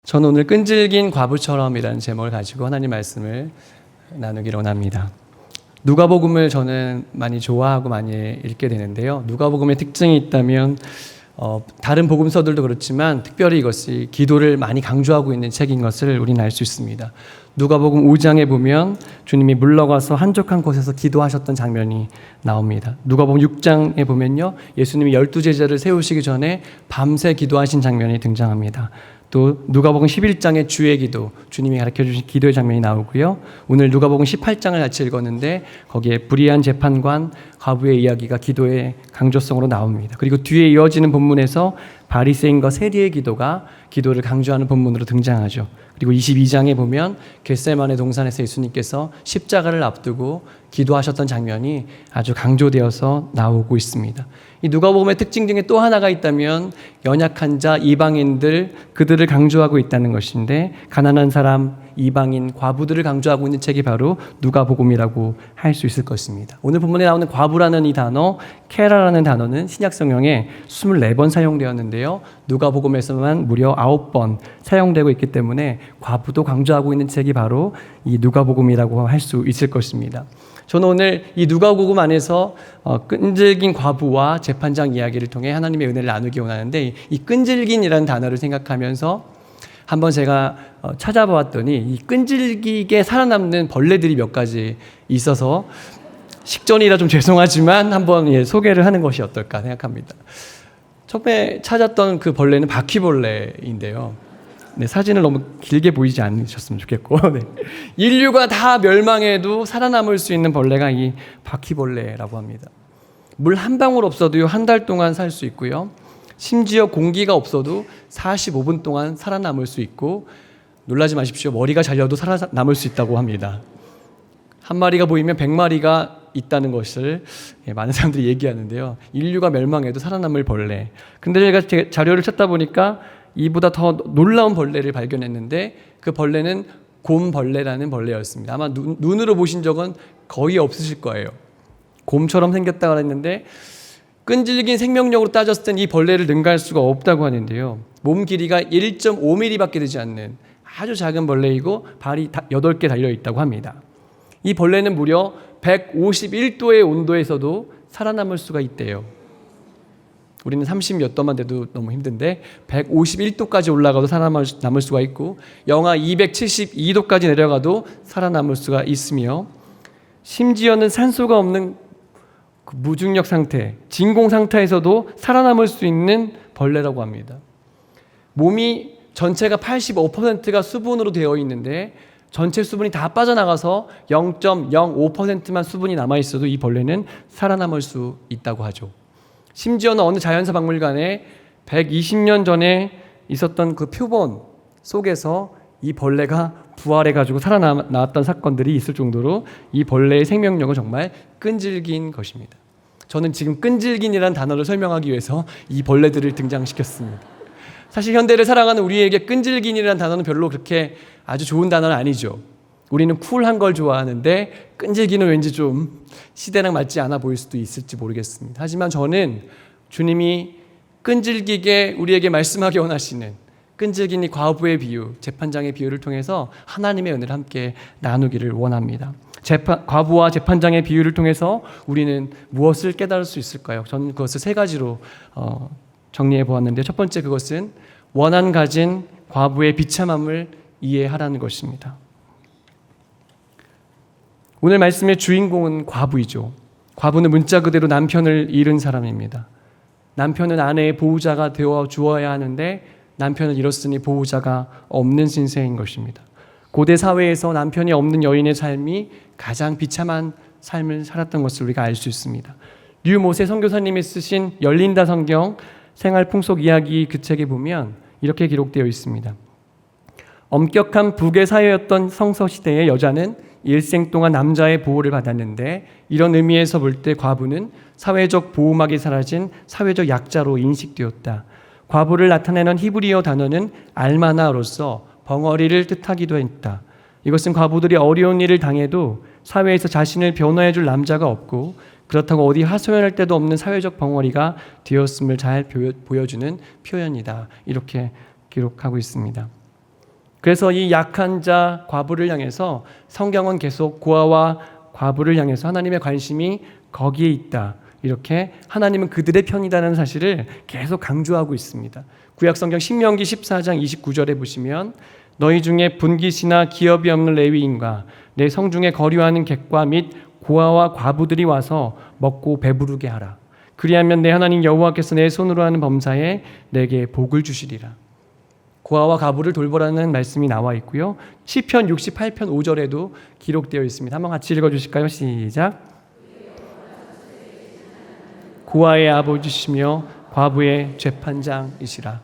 저는 오늘 끈질긴 과부처럼이라는 제목을 가지고 하나님 말씀을 나누기로 합니다. 누가복음을 저는 많이 좋아하고 많이 읽게 되는데요. 누가복음의 특징이 있다면 다른 복음서들도 그렇지만 특별히 이것이 기도를 많이 강조하고 있는 책인 것을 우리는 알 수 있습니다. 누가복음 5장에 보면 주님이 물러가서 한적한 곳에서 기도하셨던 장면이 나옵니다. 누가복음 6장에 보면요, 예수님이 12제자를 세우시기 전에 밤새 기도하신 장면이 등장합니다. 또 누가복음 11장의 주의 기도, 주님이 가르쳐주신 기도의 장면이 나오고요. 오늘 누가복음 18장을 같이 읽었는데 거기에 불의한 재판관, 과부의 이야기가 기도의 강조성으로 나옵니다. 그리고 뒤에 이어지는 본문에서 바리새인과 세리의 기도가 기도를 강조하는 본문으로 등장하죠. 그리고 22장에 보면 겟세마네 동산에서 예수님께서 십자가를 앞두고 기도하셨던 장면이 아주 강조되어서 나오고 있습니다. 이 누가복음의 특징 중에 또 하나가 있다면 연약한 자, 이방인들, 그들을 강조하고 있다는 것인데 가난한 사람, 이방인, 과부들을 강조하고 있는 책이 바로 누가복음이라고 할 수 있을 것입니다. 오늘 본문에 나오는 과부라는 이 단어, 케라라는 단어는 신약성경에 24번 사용되었는데요. 누가복음에서만 무려 9번 사용되고 있기 때문에 과부도 강조하고 있는 책이 바로 이 누가복음이라고 할 수 있을 것입니다. 저는 오늘 이 누가복음 안에서 끈질긴 과부와 재판장 이야기를 통해 하나님의 은혜를 나누기 원하는데, 이 끈질긴이라는 단어를 생각하면서 한번 제가 찾아보았더니 이 끈질기게 살아남는 벌레들이 몇 가지 있어서 식전이라 좀 죄송하지만 한번 소개를 하는 것이 어떨까 생각합니다. 처음에 찾았던 그 벌레는 바퀴벌레인데요. 네, 사진을 너무 길게 보이지 않으셨으면 좋겠고, 네. 인류가 다 멸망해도 살아남을 수 있는 벌레가 이 바퀴벌레라고 합니다. 물 한 방울 없어도 한 달 동안 살 수 있고요. 심지어 공기가 없어도 45분 동안 살아남을 수 있고, 놀라지 마십시오. 머리가 잘려도 살아남을 수 있다고 합니다. 한 마리가 보이면 100마리가 있다는 것을 많은 사람들이 얘기하는데요. 인류가 멸망해도 살아남을 벌레. 근데 제가 자료를 찾다 보니까 이보다 더 놀라운 벌레를 발견했는데 그 벌레는 곰벌레라는 벌레였습니다. 아마 눈으로 보신 적은 거의 없으실 거예요. 곰처럼 생겼다고 했는데 끈질긴 생명력으로 따졌을 땐 이 벌레를 능가할 수가 없다고 하는데요. 몸 길이가 1.5mm밖에 되지 않는 아주 작은 벌레이고 발이 8개 달려있다고 합니다. 이 벌레는 무려 151도의 온도에서도 살아남을 수가 있대요. 우리는 30몇 도만 돼도 너무 힘든데 151도까지 올라가도 살아남을 수가 있고, 영하 272도까지 내려가도 살아남을 수가 있으며, 심지어는 산소가 없는 그 무중력 상태, 진공 상태에서도 살아남을 수 있는 벌레라고 합니다. 몸이 전체가 85%가 수분으로 되어 있는데 전체 수분이 다 빠져나가서 0.05%만 수분이 남아있어도 이 벌레는 살아남을 수 있다고 하죠. 심지어는 어느 자연사 박물관에 120년 전에 있었던 그 표본 속에서 이 벌레가 부활해가지고 살아나왔던 사건들이 있을 정도로 이 벌레의 생명력은 정말 끈질긴 것입니다. 저는 지금 끈질긴이라는 단어를 설명하기 위해서 이 벌레들을 등장시켰습니다. 사실 현대를 살아가는 우리에게 끈질긴이라는 단어는 별로 그렇게 아주 좋은 단어는 아니죠. 우리는 쿨한 걸 좋아하는데 끈질기는 왠지 좀 시대랑 맞지 않아 보일 수도 있을지 모르겠습니다. 하지만 저는 주님이 끈질기게 우리에게 말씀하기 원하시는 끈질긴 이 과부의 비유, 재판장의 비유를 통해서 하나님의 은혜를 함께 나누기를 원합니다. 과부와 재판장의 비유를 통해서 우리는 무엇을 깨달을 수 있을까요? 저는 그것을 3가지로 정리해 보았는데, 첫 번째, 그것은 원한 가진 과부의 비참함을 이해하라는 것입니다. 오늘 말씀의 주인공은 과부이죠. 과부는 문자 그대로 남편을 잃은 사람입니다. 남편은 아내의 보호자가 되어 주어야 하는데 남편을 잃었으니 보호자가 없는 신세인 것입니다. 고대 사회에서 남편이 없는 여인의 삶이 가장 비참한 삶을 살았던 것을 우리가 알 수 있습니다. 류모세 선교사님이 쓰신 열린다 성경 생활 풍속 이야기 그 책에 보면 이렇게 기록되어 있습니다. 엄격한 북의 사회였던 성서시대의 여자는 일생 동안 남자의 보호를 받았는데, 이런 의미에서 볼 때 과부는 사회적 보호막이 사라진 사회적 약자로 인식되었다. 과부를 나타내는 히브리어 단어는 알마나로서 벙어리를 뜻하기도 했다. 이것은 과부들이 어려운 일을 당해도 사회에서 자신을 변호해 줄 남자가 없고, 그렇다고 어디 하소연할 데도 없는 사회적 벙어리가 되었음을 잘 보여주는 표현이다. 이렇게 기록하고 있습니다. 그래서 이 약한 자 과부를 향해서 성경은 계속 고아와 과부를 향해서 하나님의 관심이 거기에 있다. 이렇게 하나님은 그들의 편이다라는 사실을 계속 강조하고 있습니다. 구약성경 신명기 14장 29절에 보시면 너희 중에 분깃이나 기업이 없는 레위인과 내 성중에 거류하는 객과 및 고아와 과부들이 와서 먹고 배부르게 하라. 그리하면 내 하나님 여호와께서 내 손으로 하는 범사에 내게 복을 주시리라. 고아와 과부를 돌보라는 말씀이 나와 있고요. 시편 68편 5절에도 기록되어 있습니다. 한번 같이 읽어주실까요? 시작. 고아의 아버지시며 과부의 재판장이시라.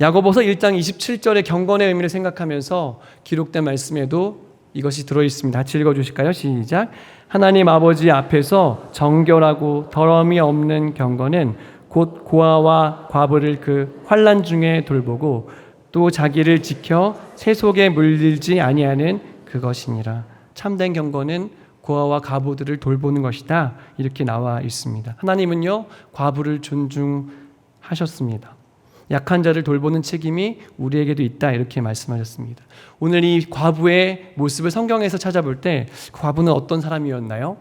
야고보서 1장 27절의 경건의 의미를 생각하면서 기록된 말씀에도 이것이 들어있습니다. 같이 읽어주실까요? 시작. 하나님 아버지 앞에서 정결하고 더러움이 없는 경건은 곧 고아와 과부를 그 환난 중에 돌보고 또 자기를 지켜 세속에 물들지 아니하는 그것이니라. 참된 경건은 고아와 과부들을 돌보는 것이다. 이렇게 나와 있습니다. 하나님은요, 과부를 존중하셨습니다. 약한 자를 돌보는 책임이 우리에게도 있다. 이렇게 말씀하셨습니다. 오늘 이 과부의 모습을 성경에서 찾아볼 때 과부는 어떤 사람이었나요?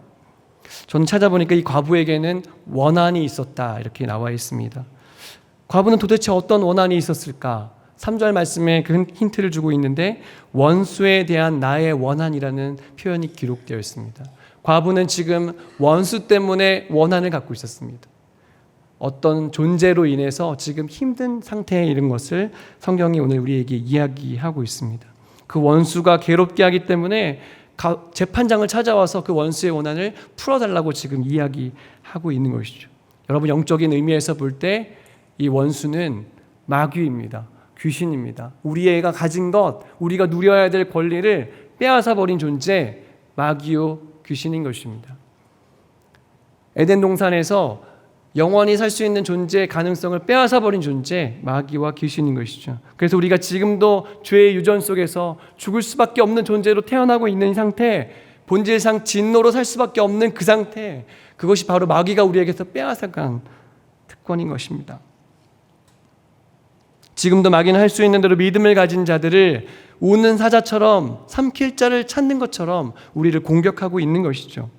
저는 찾아보니까 이 과부에게는 원한이 있었다. 이렇게 나와 있습니다. 과부는 도대체 어떤 원한이 있었을까? 3절 말씀에 그 힌트를 주고 있는데 원수에 대한 나의 원한이라는 표현이 기록되어 있습니다. 과부는 지금 원수 때문에 원한을 갖고 있었습니다. 어떤 존재로 인해서 지금 힘든 상태에 이른 것을 성경이 오늘 우리에게 이야기하고 있습니다. 그 원수가 괴롭게 하기 때문에 재판장을 찾아와서 그 원수의 원한을 풀어달라고 지금 이야기하고 있는 것이죠. 여러분, 영적인 의미에서 볼 때 이 원수는 마귀입니다. 귀신입니다. 우리가 가진 것, 우리가 누려야 될 권리를 빼앗아 버린 존재, 마귀요 귀신인 것입니다. 에덴 동산에서 영원히 살 수 있는 존재의 가능성을 빼앗아 버린 존재, 마귀와 귀신인 것이죠. 그래서 우리가 지금도 죄의 유전 속에서 죽을 수밖에 없는 존재로 태어나고 있는 상태, 본질상 진노로 살 수밖에 없는 그 상태, 그것이 바로 마귀가 우리에게서 빼앗아간 특권인 것입니다. 지금도 마귀는 할 수 있는 대로 믿음을 가진 자들을 우는 사자처럼 삼킬 자를 찾는 것처럼 우리를 공격하고 있는 것이죠.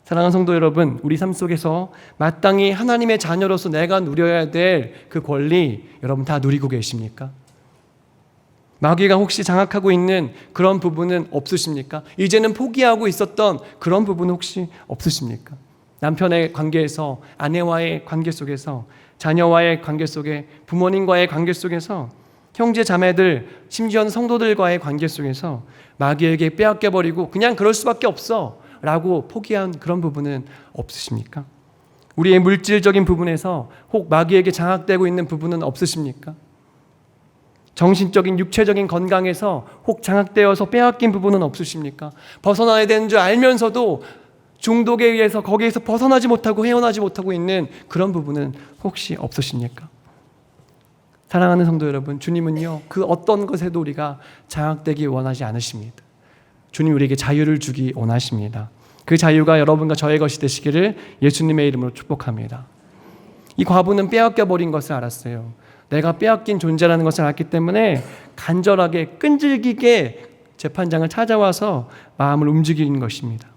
사랑하는 성도 여러분, 우리 삶 속에서 마땅히 하나님의 자녀로서 내가 누려야 될 그 권리, 여러분 다 누리고 계십니까? 마귀가 혹시 장악하고 있는 그런 부분은 없으십니까? 이제는 포기하고 있었던 그런 부분은 혹시 없으십니까? 남편의 관계에서, 아내와의 관계 속에서, 자녀와의 관계 속에, 부모님과의 관계 속에서, 형제 자매들, 심지어는 성도들과의 관계 속에서 마귀에게 빼앗겨버리고 그냥 그럴 수밖에 없어 라고 포기한 그런 부분은 없으십니까? 우리의 물질적인 부분에서 혹 마귀에게 장악되고 있는 부분은 없으십니까? 정신적인 육체적인 건강에서 혹 장악되어서 빼앗긴 부분은 없으십니까? 벗어나야 되는 줄 알면서도 중독에 의해서 거기에서 벗어나지 못하고 헤어나지 못하고 있는 그런 부분은 혹시 없으십니까? 사랑하는 성도 여러분, 주님은요, 그 어떤 것에도 우리가 장악되기 원하지 않으십니다. 주님 우리에게 자유를 주기 원하십니다. 그 자유가 여러분과 저의 것이 되시기를 예수님의 이름으로 축복합니다. 이 과부는 빼앗겨버린 것을 알았어요. 내가 빼앗긴 존재라는 것을 알았기 때문에 간절하게 끈질기게 재판장을 찾아와서 마음을 움직이는 것입니다.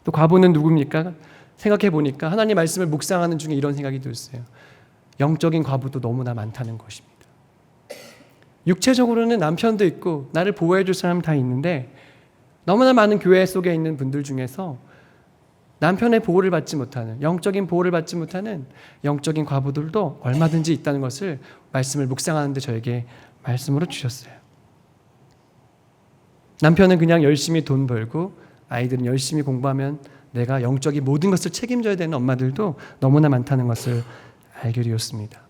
또 과부는 누굽니까? 생각해 보니까 하나님 말씀을 묵상하는 중에 이런 생각이 들었어요. 영적인 과부도 너무나 많다는 것입니다. 육체적으로는 남편도 있고 나를 보호해 줄 사람 다 있는데 너무나 많은 교회 속에 있는 분들 중에서 남편의 보호를 받지 못하는, 영적인 보호를 받지 못하는 영적인 과부들도 얼마든지 있다는 것을 말씀을 묵상하는데 저에게 말씀으로 주셨어요. 남편은 그냥 열심히 돈 벌고 아이들은 열심히 공부하면 내가 영적인 모든 것을 책임져야 되는 엄마들도 너무나 많다는 것을 알게 되었습니다.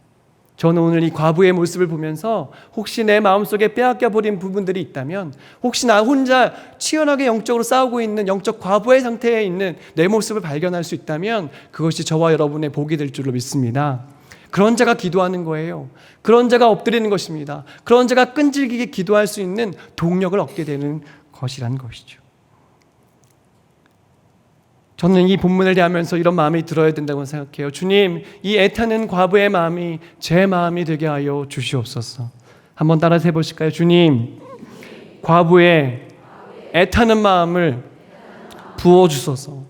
저는 오늘 이 과부의 모습을 보면서 혹시 내 마음속에 빼앗겨버린 부분들이 있다면, 혹시 나 혼자 치열하게 영적으로 싸우고 있는 영적 과부의 상태에 있는 내 모습을 발견할 수 있다면 그것이 저와 여러분의 복이 될 줄로 믿습니다. 그런 자가 기도하는 거예요. 그런 자가 엎드리는 것입니다. 그런 자가 끈질기게 기도할 수 있는 동력을 얻게 되는 것이라는 것이죠. 저는 이 본문을 대하면서 이런 마음이 들어야 된다고 생각해요. 주님, 이 애타는 과부의 마음이 제 마음이 되게 하여 주시옵소서. 한번 따라서 해보실까요? 주님, 과부의 애타는 마음을 부어주소서.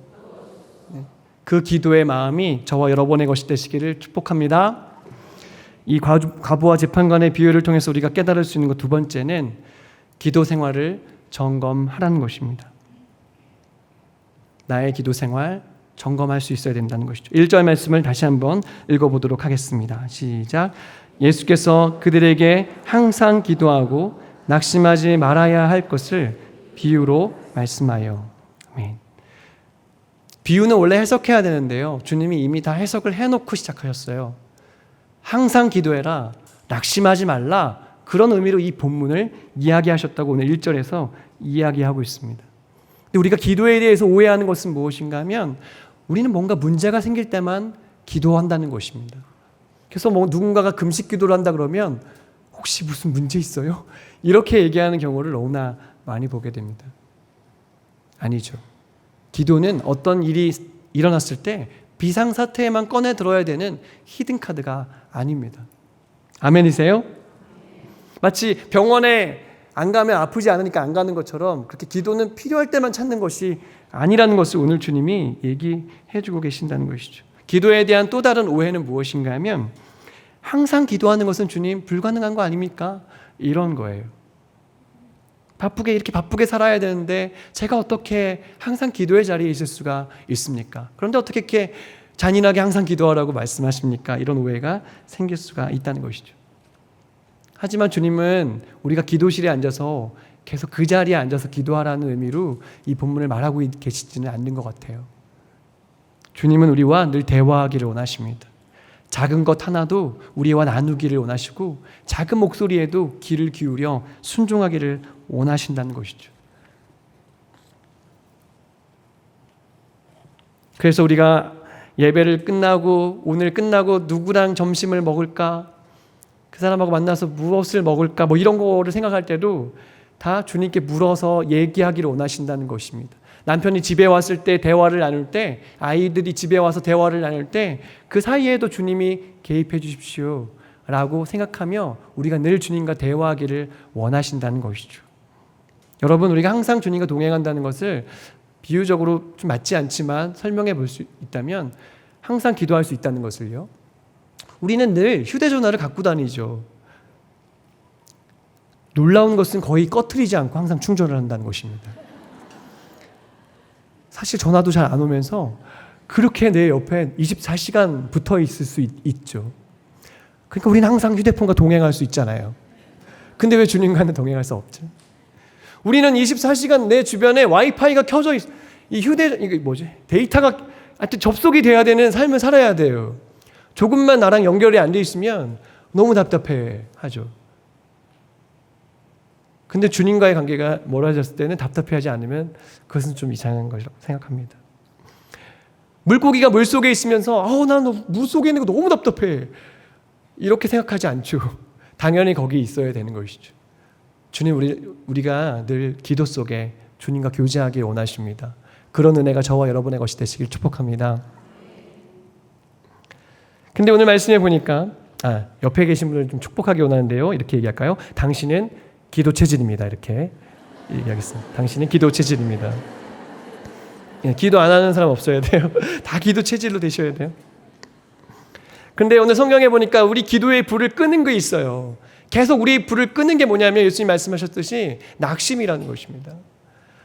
그 기도의 마음이 저와 여러분의 것이 되시기를 축복합니다. 이 과부와 재판관의 비유를 통해서 우리가 깨달을 수 있는 것 두 번째는 기도 생활을 점검하라는 것입니다. 나의 기도 생활 점검할 수 있어야 된다는 것이죠. 1절 말씀을 다시 한번 읽어보도록 하겠습니다. 시작. 예수께서 그들에게 항상 기도하고 낙심하지 말아야 할 것을 비유로 말씀하여. 아멘. 비유는 원래 해석해야 되는데요. 주님이 이미 다 해석을 해놓고 시작하셨어요. 항상 기도해라, 낙심하지 말라, 그런 의미로 이 본문을 이야기하셨다고 오늘 1절에서 이야기하고 있습니다. 근데 우리가 기도에 대해서 오해하는 것은 무엇인가 하면 우리는 뭔가 문제가 생길 때만 기도한다는 것입니다. 그래서 누군가가 금식 기도를 한다 그러면 혹시 무슨 문제 있어요? 이렇게 얘기하는 경우를 너무나 많이 보게 됩니다. 아니죠. 기도는 어떤 일이 일어났을 때 비상사태에만 꺼내 들어야 되는 히든카드가 아닙니다. 아멘이세요? 마치 병원에 안 가면 아프지 않으니까 안 가는 것처럼 그렇게 기도는 필요할 때만 찾는 것이 아니라는 것을 오늘 주님이 얘기해 주고 계신다는 것이죠. 기도에 대한 또 다른 오해는 무엇인가 하면 항상 기도하는 것은 주님 불가능한 거 아닙니까? 이런 거예요. 이렇게 바쁘게 살아야 되는데 제가 어떻게 항상 기도의 자리에 있을 수가 있습니까? 그런데 어떻게 이렇게 잔인하게 항상 기도하라고 말씀하십니까? 이런 오해가 생길 수가 있다는 것이죠. 하지만 주님은 우리가 기도실에 앉아서 계속 그 자리에 앉아서 기도하라는 의미로 이 본문을 말하고 계시지는 않는 것 같아요. 주님은 우리와 늘 대화하기를 원하십니다. 작은 것 하나도 우리와 나누기를 원하시고 작은 목소리에도 귀를 기울여 순종하기를 원하신다는 것이죠. 그래서 우리가 예배를 끝나고 오늘 끝나고 누구랑 점심을 먹을까? 그 사람하고 만나서 무엇을 먹을까? 이런 거를 생각할 때도 다 주님께 물어서 얘기하기를 원하신다는 것입니다. 남편이 집에 왔을 때 대화를 나눌 때, 아이들이 집에 와서 대화를 나눌 때 그 사이에도 주님이 개입해 주십시오 라고 생각하며 우리가 늘 주님과 대화하기를 원하신다는 것이죠. 여러분, 우리가 항상 주님과 동행한다는 것을 비유적으로 좀 맞지 않지만 설명해 볼 수 있다면 항상 기도할 수 있다는 것을요. 우리는 늘 휴대전화를 갖고 다니죠. 놀라운 것은 거의 꺼트리지 않고 항상 충전을 한다는 것입니다. 사실 전화도 잘 안 오면서 그렇게 내 옆에 24시간 붙어 있을 수 있죠. 그러니까 우리는 항상 휴대폰과 동행할 수 있잖아요. 근데 왜 주님과는 동행할 수 없죠? 우리는 24시간 내 주변에 와이파이가 켜져 데이터가 하여튼 접속이 돼야 되는 삶을 살아야 돼요. 조금만 나랑 연결이 안 돼 있으면 너무 답답해 하죠. 근데 주님과의 관계가 멀어졌을 때는 답답해하지 않으면 그것은 좀 이상한 것이라고 생각합니다. 물고기가 물속에 있으면서 난 물속에 있는 거 너무 답답해 이렇게 생각하지 않죠. 당연히 거기 있어야 되는 것이죠. 주님, 우리가 늘 기도 속에 주님과 교제하길 원하십니다. 그런 은혜가 저와 여러분의 것이 되시길 축복합니다. 근데 오늘 말씀해 보니까 옆에 계신 분을 좀 축복하기 원하는데요. 이렇게 얘기할까요? 당신은 기도 체질입니다. 이렇게 얘기하겠습니다. 당신은 기도 체질입니다. 기도 안 하는 사람 없어야 돼요. 다 기도 체질로 되셔야 돼요. 근데 오늘 성경에 보니까 우리 기도의 불을 끄는 게 있어요. 계속 우리 불을 끄는 게 뭐냐면 예수님 말씀하셨듯이 낙심이라는 것입니다.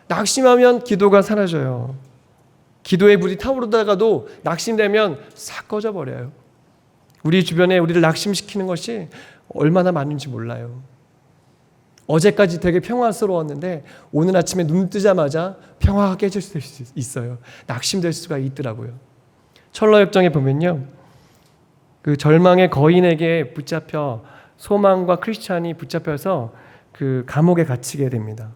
낙심하면 기도가 사라져요. 기도의 불이 타오르다가도 낙심되면 싹 꺼져버려요. 우리 주변에 우리를 낙심시키는 것이 얼마나 많은지 몰라요. 어제까지 되게 평화스러웠는데 오늘 아침에 눈 뜨자마자 평화가 깨질 수 있어요. 낙심될 수가 있더라고요. 철로역정에 보면요, 그 절망의 거인에게 붙잡혀 소망과 크리스찬이 붙잡혀서 그 감옥에 갇히게 됩니다.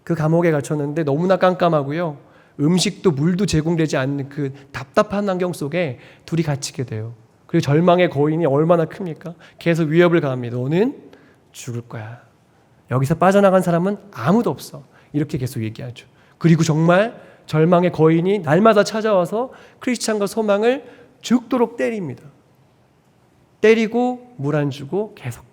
그 감옥에 갇혔는데 너무나 깜깜하고요, 음식도 물도 제공되지 않는 그 답답한 환경 속에 둘이 갇히게 돼요. 그리고 절망의 거인이 얼마나 큽니까? 계속 위협을 가합니다. 너는 죽을 거야. 여기서 빠져나간 사람은 아무도 없어. 이렇게 계속 얘기하죠. 그리고 정말 절망의 거인이 날마다 찾아와서 크리스찬과 소망을 죽도록 때립니다. 때리고 물 안 주고 계속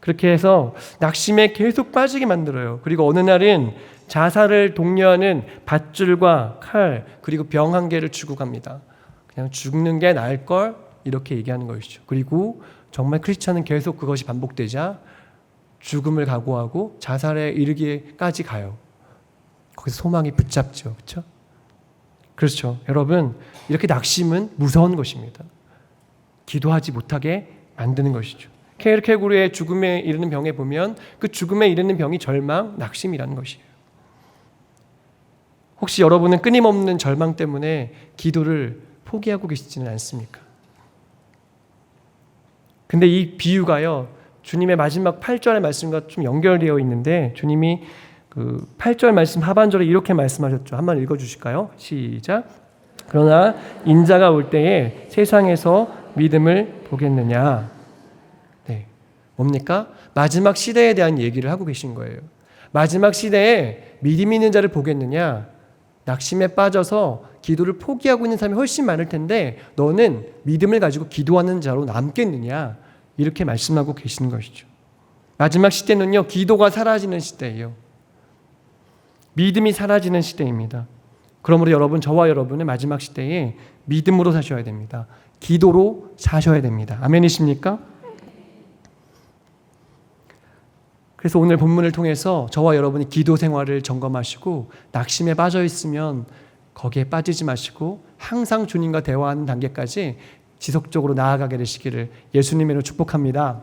그렇게 해서 낙심에 계속 빠지게 만들어요. 그리고 어느 날은 자살을 독려하는 밧줄과 칼 그리고 병 한 개를 주고 갑니다. 그냥 죽는 게 나을 걸 이렇게 얘기하는 것이죠. 그리고 정말 크리스찬은 계속 그것이 반복되자 죽음을 각오하고 자살에 이르기까지 가요. 거기서 소망이 붙잡죠. 그렇죠? 그렇죠. 여러분, 이렇게 낙심은 무서운 것입니다. 기도하지 못하게 만드는 것이죠. 케르케고르의 죽음에 이르는 병에 보면 그 죽음에 이르는 병이 절망, 낙심이라는 것이에요. 혹시 여러분은 끊임없는 절망 때문에 기도를 포기하고 계시지는 않습니까? 근데 이 비유가요, 주님의 마지막 8절의 말씀과 좀 연결되어 있는데 주님이 그 8절 말씀 하반절에 이렇게 말씀하셨죠. 한번 읽어주실까요? 시작. 그러나 인자가 올 때에 세상에서 믿음을 보겠느냐. 네, 뭡니까? 마지막 시대에 대한 얘기를 하고 계신 거예요. 마지막 시대에 믿음 있는 자를 보겠느냐. 낙심에 빠져서 기도를 포기하고 있는 사람이 훨씬 많을 텐데 너는 믿음을 가지고 기도하는 자로 남겠느냐. 이렇게 말씀하고 계시는 것이죠. 마지막 시대는요, 기도가 사라지는 시대예요. 믿음이 사라지는 시대입니다. 그러므로 여러분, 저와 여러분은 마지막 시대에 믿음으로 사셔야 됩니다. 기도로 사셔야 됩니다. 아멘이십니까? 그래서 오늘 본문을 통해서 저와 여러분이 기도 생활을 점검하시고 낙심에 빠져 있으면 거기에 빠지지 마시고 항상 주님과 대화하는 단계까지 지속적으로 나아가게 되시기를 예수님으로 축복합니다.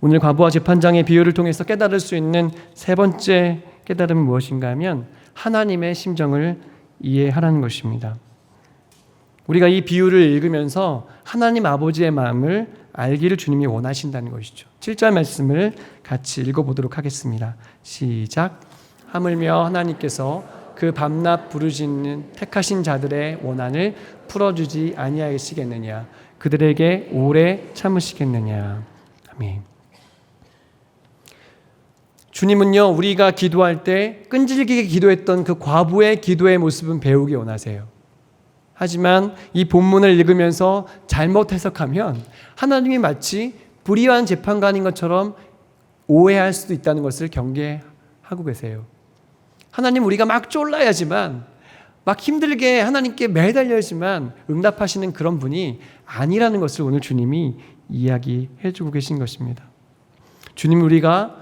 오늘 과부와 재판장의 비유를 통해서 깨달을 수 있는 세 번째 깨달음은 무엇인가 하면 하나님의 심정을 이해하라는 것입니다. 우리가 이 비유를 읽으면서 하나님 아버지의 마음을 알기를 주님이 원하신다는 것이죠. 7절 말씀을 같이 읽어보도록 하겠습니다. 시작. 하물며 하나님께서 그 밤낮 부르짖는 택하신 자들의 원한을 풀어주지 아니하시겠느냐. 그들에게 오래 참으시겠느냐. 아멘. 주님은요, 우리가 기도할 때 끈질기게 기도했던 그 과부의 기도의 모습은 배우기 원하세요. 하지만 이 본문을 읽으면서 잘못 해석하면 하나님이 마치 불의한 재판관인 것처럼 오해할 수도 있다는 것을 경계하고 계세요. 하나님, 우리가 막 쫄라야지만, 막 힘들게 하나님께 매달려야지만 응답하시는 그런 분이 아니라는 것을 오늘 주님이 이야기해 주고 계신 것입니다. 주님, 우리가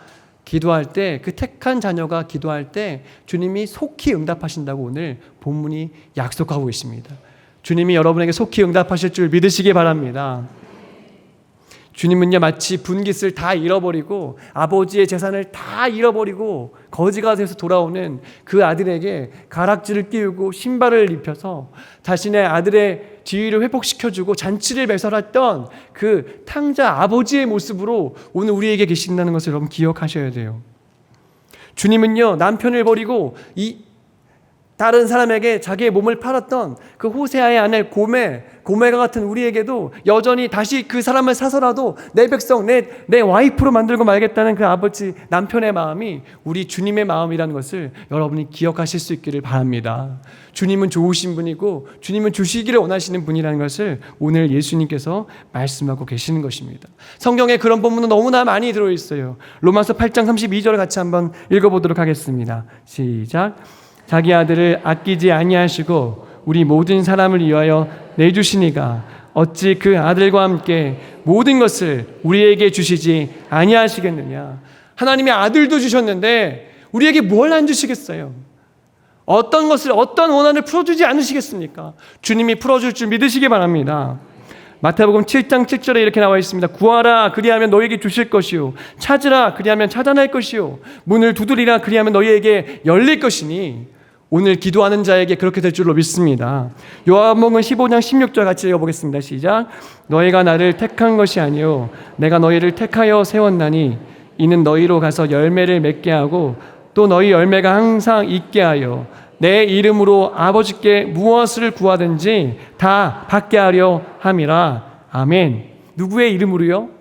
기도할 때, 그 택한 자녀가 기도할 때 주님이 속히 응답하신다고 오늘 본문이 약속하고 계십니다. 주님이 여러분에게 속히 응답하실 줄 믿으시기 바랍니다. 주님은요, 마치 분깃을 다 잃어버리고 아버지의 재산을 다 잃어버리고 거지가 돼서 돌아오는 그 아들에게 가락지를 끼우고 신발을 입혀서 자신의 아들의 지위를 회복시켜주고 잔치를 배설했던 그 탕자 아버지의 모습으로 오늘 우리에게 계신다는 것을 여러분 기억하셔야 돼요. 주님은요, 남편을 버리고 다른 사람에게 자기의 몸을 팔았던 그 호세아의 아내 고메가 같은 우리에게도 여전히 다시 그 사람을 사서라도 내 백성, 내 와이프로 만들고 말겠다는 그 아버지 남편의 마음이 우리 주님의 마음이라는 것을 여러분이 기억하실 수 있기를 바랍니다. 주님은 좋으신 분이고 주님은 주시기를 원하시는 분이라는 것을 오늘 예수님께서 말씀하고 계시는 것입니다. 성경에 그런 본문은 너무나 많이 들어있어요. 로마서 8장 32절을 같이 한번 읽어보도록 하겠습니다. 시작. 자기 아들을 아끼지 아니하시고 우리 모든 사람을 위하여 내주시니가 어찌 그 아들과 함께 모든 것을 우리에게 주시지 아니하시겠느냐. 하나님이 아들도 주셨는데 우리에게 뭘 안 주시겠어요? 어떤 원한을 풀어주지 않으시겠습니까? 주님이 풀어줄 줄 믿으시기 바랍니다. 마태복음 7장 7절에 이렇게 나와 있습니다. 구하라 그리하면 너희에게 주실 것이요 찾으라 그리하면 찾아낼 것이요 문을 두드리라 그리하면 너희에게 열릴 것이니 오늘 기도하는 자에게 그렇게 될 줄로 믿습니다. 요한복음 15장 16절 같이 읽어보겠습니다. 시작. 너희가 나를 택한 것이 아니요 내가 너희를 택하여 세웠나니 이는 너희로 가서 열매를 맺게 하고 또 너희 열매가 항상 있게 하여 내 이름으로 아버지께 무엇을 구하든지 다 받게 하려 함이라. 아멘. 누구의 이름으로요?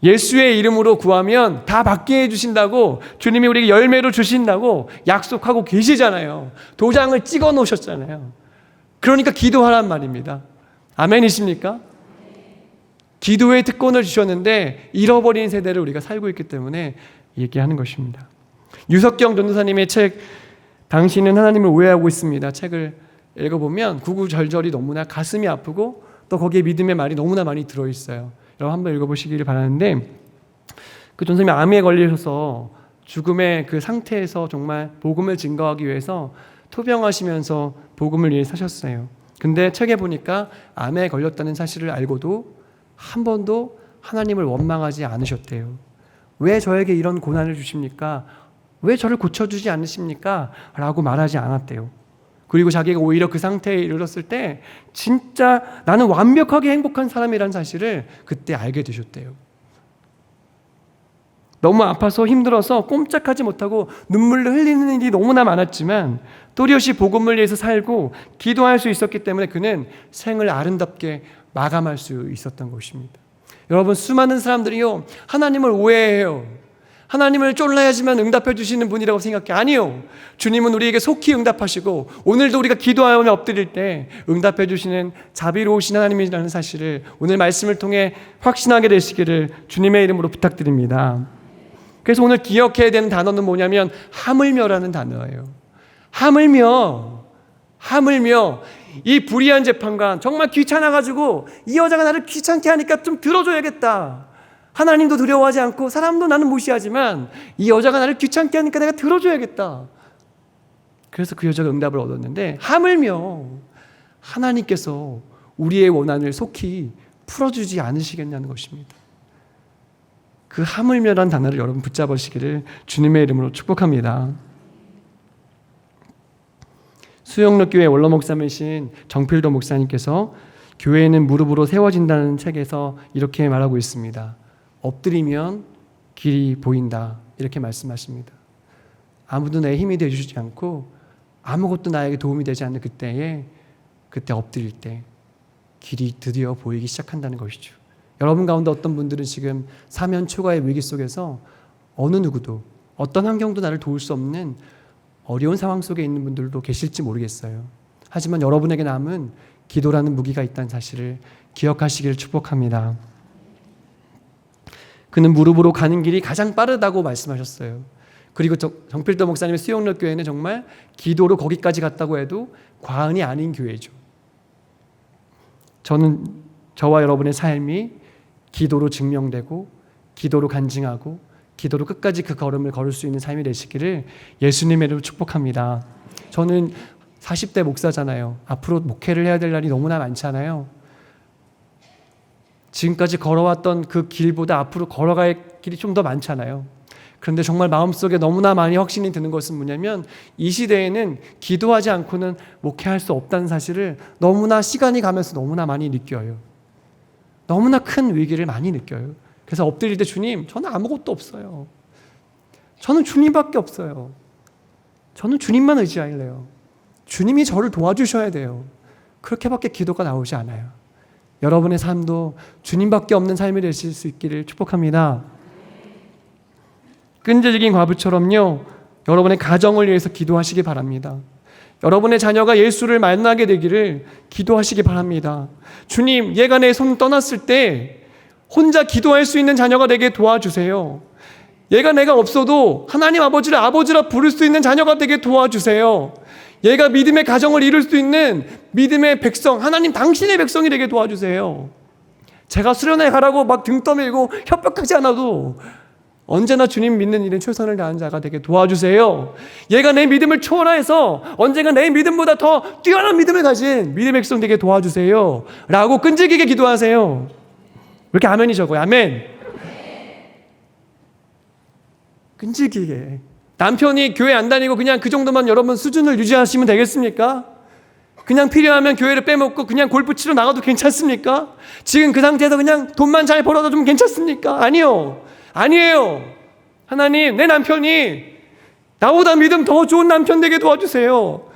예수의 이름으로 구하면 다 받게 해주신다고 주님이 우리에게 열매로 주신다고 약속하고 계시잖아요. 도장을 찍어 놓으셨잖아요. 그러니까 기도하란 말입니다. 아멘이십니까? 기도의 특권을 주셨는데 잃어버린 세대를 우리가 살고 있기 때문에 얘기하는 것입니다. 유석경 전도사님의 책 당신은 하나님을 오해하고 있습니다. 책을 읽어보면 구구절절이 너무나 가슴이 아프고 또 거기에 믿음의 말이 너무나 많이 들어있어요. 여러분 한번 읽어보시기를 바라는데, 그 전도사님이 암에 걸리셔서 죽음의 그 상태에서 정말 복음을 증거하기 위해서 투병하시면서 복음을 위해 사셨어요. 근데 책에 보니까 암에 걸렸다는 사실을 알고도 한 번도 하나님을 원망하지 않으셨대요. 왜 저에게 이런 고난을 주십니까? 왜 저를 고쳐주지 않으십니까? 라고 말하지 않았대요. 그리고 자기가 오히려 그 상태에 이르렀을 때 진짜 나는 완벽하게 행복한 사람이라는 사실을 그때 알게 되셨대요. 너무 아파서 힘들어서 꼼짝하지 못하고 눈물을 흘리는 일이 너무나 많았지만 또렷이 복음을 위해서 살고 기도할 수 있었기 때문에 그는 생을 아름답게 마감할 수 있었던 것입니다. 여러분, 수많은 사람들이요, 하나님을 오해해요. 하나님을 쫄라야지만 응답해 주시는 분이라고 생각해. 아니요, 주님은 우리에게 속히 응답하시고 오늘도 우리가 기도하며 엎드릴 때 응답해 주시는 자비로우신 하나님이라는 사실을 오늘 말씀을 통해 확신하게 되시기를 주님의 이름으로 부탁드립니다. 그래서 오늘 기억해야 되는 단어는 뭐냐면 하물며라는 단어예요. 하물며 이 불의한 재판관, 정말 귀찮아가지고 이 여자가 나를 귀찮게 하니까 좀 들어줘야겠다. 하나님도 두려워하지 않고 사람도 나는 무시하지만 이 여자가 나를 귀찮게 하니까 내가 들어줘야겠다. 그래서 그 여자가 응답을 얻었는데, 하물며 하나님께서 우리의 원한을 속히 풀어주지 않으시겠냐는 것입니다. 그 하물며란 단어를 여러분 붙잡으시기를 주님의 이름으로 축복합니다. 수영록교회 원로 목사이신 정필도 목사님께서 교회는 무릎으로 세워진다는 책에서 이렇게 말하고 있습니다. 엎드리면 길이 보인다, 이렇게 말씀하십니다. 아무도 내 힘이 되어주지 않고 아무것도 나에게 도움이 되지 않는 그때 엎드릴 때 길이 드디어 보이기 시작한다는 것이죠. 여러분 가운데 어떤 분들은 지금 사면 초가의 위기 속에서 어느 누구도 어떤 환경도 나를 도울 수 없는 어려운 상황 속에 있는 분들도 계실지 모르겠어요. 하지만 여러분에게 남은 기도라는 무기가 있다는 사실을 기억하시기를 축복합니다. 그는 무릎으로 가는 길이 가장 빠르다고 말씀하셨어요. 그리고 정필도 목사님의 수영록 교회는 정말 기도로 거기까지 갔다고 해도 과언이 아닌 교회죠. 저와 여러분의 삶이 기도로 증명되고 기도로 간증하고 기도로 끝까지 그 걸음을 걸을 수 있는 삶이 되시기를 예수님의 이름으로 축복합니다. 저는 40대 목사잖아요. 앞으로 목회를 해야 될 날이 너무나 많잖아요. 지금까지 걸어왔던 그 길보다 앞으로 걸어갈 길이 좀 더 많잖아요. 그런데 정말 마음속에 너무나 많이 확신이 드는 것은 뭐냐면 이 시대에는 기도하지 않고는 목회할 수 없다는 사실을 너무나 시간이 가면서 너무나 많이 느껴요. 너무나 큰 위기를 많이 느껴요. 그래서 엎드릴 때 주님, 저는 아무것도 없어요. 저는 주님밖에 없어요. 저는 주님만 의지할래요. 주님이 저를 도와주셔야 돼요. 그렇게밖에 기도가 나오지 않아요. 여러분의 삶도 주님밖에 없는 삶이 되실 수 있기를 축복합니다. 끈질긴 과부처럼요, 여러분의 가정을 위해서 기도하시기 바랍니다. 여러분의 자녀가 예수를 만나게 되기를 기도하시기 바랍니다. 주님, 얘가 내 손 떠났을 때 혼자 기도할 수 있는 자녀가 되게 도와주세요. 얘가 내가 없어도 하나님 아버지를 아버지라 부를 수 있는 자녀가 되게 도와주세요. 얘가 믿음의 가정을 이룰 수 있는 믿음의 백성, 하나님 당신의 백성이 되게 도와주세요. 제가 수련회 가라고 막 등 떠밀고 협박하지 않아도 언제나 주님 믿는 일은 최선을 다하는 자가 되게 도와주세요. 얘가 내 믿음을 초월해서 언젠가 내 믿음보다 더 뛰어난 믿음을 가진 믿음의 백성 되게 도와주세요. 라고 끈질기게 기도하세요. 왜 이렇게 아멘이 적어요? 아멘. 끈질기게. 남편이 교회 안 다니고 그냥 그 정도만 여러분 수준을 유지하시면 되겠습니까? 그냥 필요하면 교회를 빼먹고 그냥 골프 치러 나가도 괜찮습니까? 지금 그 상태에서 그냥 돈만 잘 벌어다 좀 괜찮습니까? 아니요. 아니에요. 하나님, 내 남편이 나보다 믿음 더 좋은 남편 되게 도와주세요.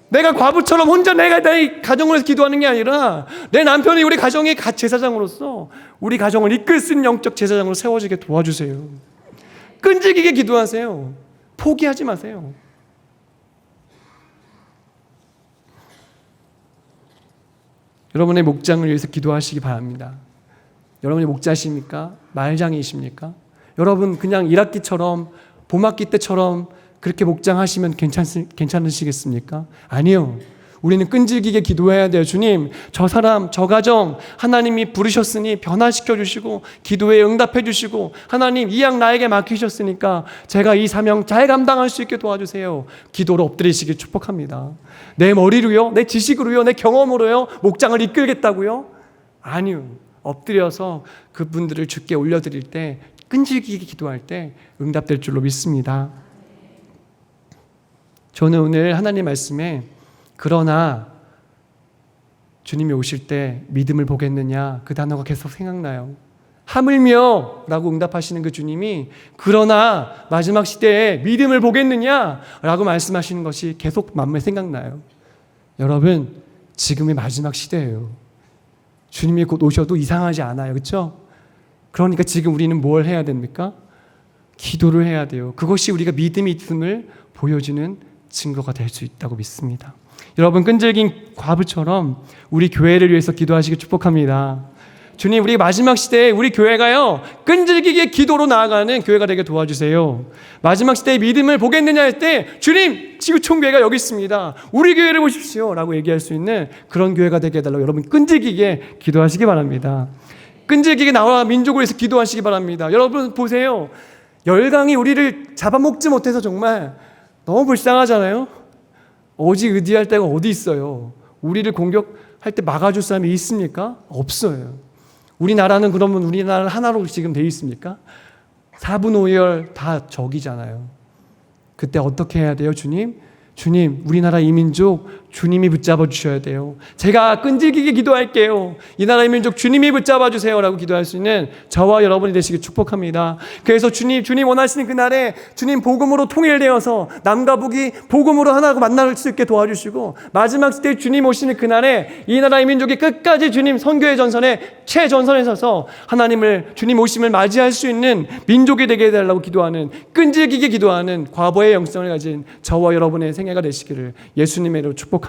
내가 과부처럼 혼자 내가 내 가정을 위해서 기도하는 게 아니라 내 남편이 우리 가정의 제사장으로서 우리 가정을 이끌 수 있는 영적 제사장으로 세워지게 도와주세요. 끈질기게 기도하세요. 포기하지 마세요. 여러분의 목장을 위해서 기도하시기 바랍니다. 여러분이 목자십니까? 말장이십니까? 여러분 그냥 1학기처럼 봄학기 때처럼 그렇게 목장하시면 괜찮으시겠습니까? 아니요. 우리는 끈질기게 기도해야 돼요. 주님, 저 사람, 저 가정 하나님이 부르셨으니 변화시켜 주시고 기도에 응답해 주시고 하나님 이 양 나에게 맡기셨으니까 제가 이 사명 잘 감당할 수 있게 도와주세요. 기도로 엎드리시길 축복합니다. 내 머리로요? 내 지식으로요? 내 경험으로요? 목장을 이끌겠다고요? 아니요. 엎드려서 그분들을 주께 올려드릴 때 끈질기게 기도할 때 응답될 줄로 믿습니다. 저는 오늘 하나님 말씀에 그러나 주님이 오실 때 믿음을 보겠느냐 그 단어가 계속 생각나요. 하물며 라고 응답하시는 그 주님이 그러나 마지막 시대에 믿음을 보겠느냐 라고 말씀하시는 것이 계속 마음에 생각나요. 여러분 지금이 마지막 시대예요. 주님이 곧 오셔도 이상하지 않아요. 그렇죠? 그러니까 지금 우리는 뭘 해야 됩니까? 기도를 해야 돼요. 그것이 우리가 믿음이 있음을 보여주는 증거가 될 수 있다고 믿습니다. 여러분 끈질긴 과부처럼 우리 교회를 위해서 기도하시길 축복합니다. 주님 우리 마지막 시대에 우리 교회가요 끈질기게 기도로 나아가는 교회가 되게 도와주세요. 마지막 시대에 믿음을 보겠느냐 할 때 주님 지구촌교회가 여기 있습니다. 우리 교회를 보십시오 라고 얘기할 수 있는 그런 교회가 되게 해달라고 여러분 끈질기게 기도하시기 바랍니다. 끈질기게 나와 민족을 위해서 기도하시기 바랍니다. 여러분 보세요. 열강이 우리를 잡아먹지 못해서 정말 너무 불쌍하잖아요. 오직 의지할 데가 어디 있어요? 우리를 공격할 때 막아줄 사람이 있습니까? 없어요. 우리나라는 그러면 우리나라 하나로 지금 돼 있습니까? 4분 5열 다 적이잖아요. 그때 어떻게 해야 돼요, 주님? 주님, 우리나라 이민족 주님이 붙잡아 주셔야 돼요. 제가 끈질기게 기도할게요. 이 나라의 민족 주님이 붙잡아 주세요 라고 기도할 수 있는 저와 여러분이 되시길 축복합니다. 그래서 주님 원하시는 그날에 주님 복음으로 통일되어서 남과 북이 복음으로 하나로 만날 수 있게 도와주시고 마지막 시대 주님 오시는 그날에 이 나라의 민족이 끝까지 주님 선교의 전선에 최전선에 서서 하나님을 주님 오심을 맞이할 수 있는 민족이 되게 해달라고 기도하는 끈질기게 기도하는 과거의 영성을 가진 저와 여러분의 생애가 되시기를 예수님의 이름으로 축복합니다.